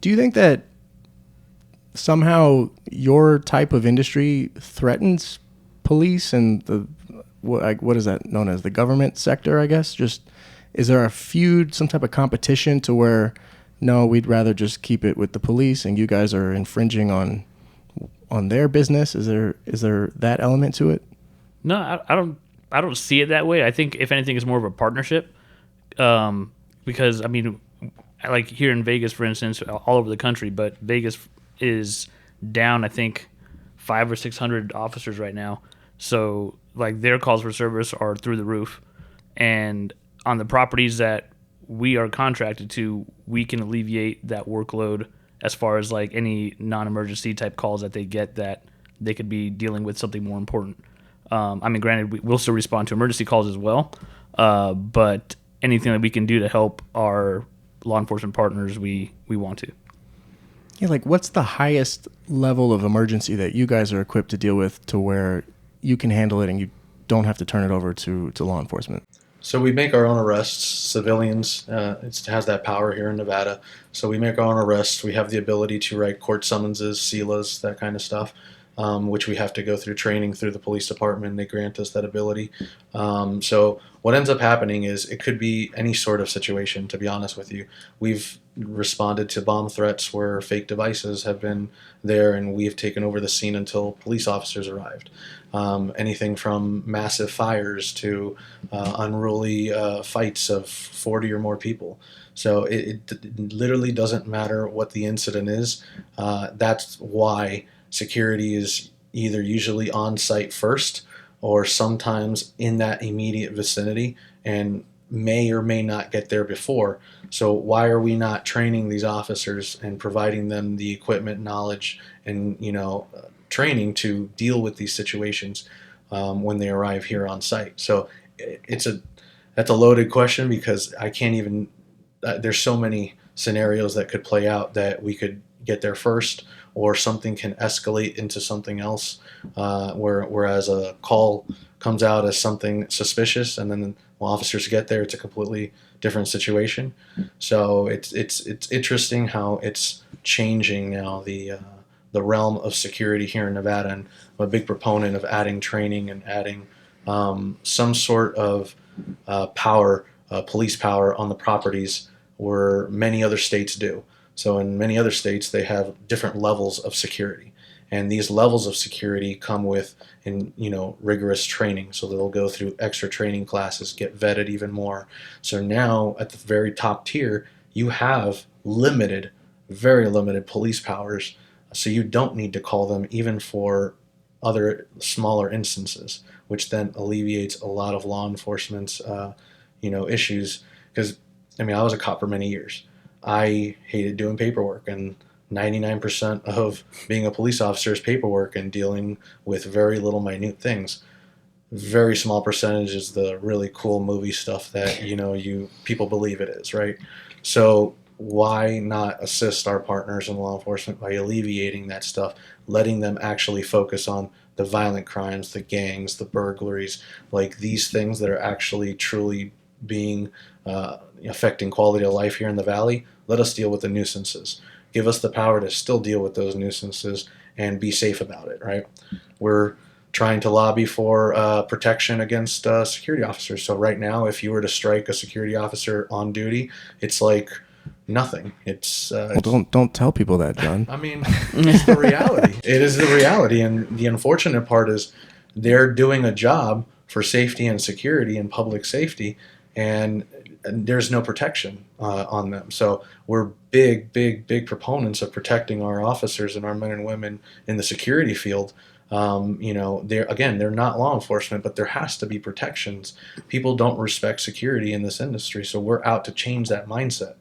Do you think that somehow your type of industry threatens police and the what is that known as, the government sector, I guess? Just, is there a feud, some type of competition to where, no, we'd rather just keep it with the police and you guys are infringing on their business? Is there that element to it? No, I don't see it that way. I think if anything, it's more of a partnership. Because I mean, like here in Vegas, for instance, all over the country, but Vegas is down, I think, 500 or 600 officers right now. So like their calls for service are through the roof, and on the properties that we are contracted to, we can alleviate that workload as far as like any non-emergency type calls that they get that they could be dealing with something more important. I mean, granted, we'll still respond to emergency calls as well, but anything that we can do to help our law enforcement partners, we want to. Yeah, like what's the highest level of emergency that you guys are equipped to deal with to where you can handle it and you don't have to turn it over to law enforcement? So we make our own arrests, civilians. It has that power here in Nevada. So we make our own arrests. We have the ability to write court summonses, CELAs, that kind of stuff, which we have to go through training through the police department. They grant us that ability. So what ends up happening is it could be any sort of situation, to be honest with you. We've responded to bomb threats where fake devices have been there, and we have taken over the scene until police officers arrived. Anything from massive fires to unruly fights of 40 or more people. So it literally doesn't matter what the incident is. That's why security is either usually on site first or sometimes in that immediate vicinity and may or may not get there before. So why are we not training these officers and providing them the equipment, knowledge, and training to deal with these situations when they arrive here on site? So that's a loaded question because I can't even. There's so many scenarios that could play out that we could get there first, or something can escalate into something else. Whereas a call comes out as something suspicious, and then when officers get there, it's a completely different situation. So it's interesting how it's changing now, the realm of security here in Nevada, and I'm a big proponent of adding training and adding some sort of power, police power on the properties where many other states do. So in many other states, they have different levels of security, and these levels of security come with rigorous training. So they'll go through extra training classes, get vetted even more. So now at the very top tier, you have very limited police powers. So you don't need to call them even for other smaller instances, which then alleviates a lot of law enforcement's issues. Because I was a cop for many years. I hated doing paperwork, and 99% of being a police officer is paperwork and dealing with very little minute things. Very small percentage is the really cool movie stuff that people believe it is, right? So why not assist our partners in law enforcement by alleviating that stuff, letting them actually focus on the violent crimes, the gangs, the burglaries, like these things that are actually truly being affecting quality of life here in the Valley. Let us deal with the nuisances. Give us the power to still deal with those nuisances and be safe about it, right? We're trying to lobby for protection against security officers. So right now, if you were to strike a security officer on duty, it's like nothing. Don't tell people that, John. It's the reality. It is the reality, and the unfortunate part is they're doing a job for safety and security and public safety, and there's no protection on them. So we're big proponents of protecting our officers and our men and women in the security field. They're not law enforcement, but there has to be protections. People don't respect security in this industry, so we're out to change that mindset.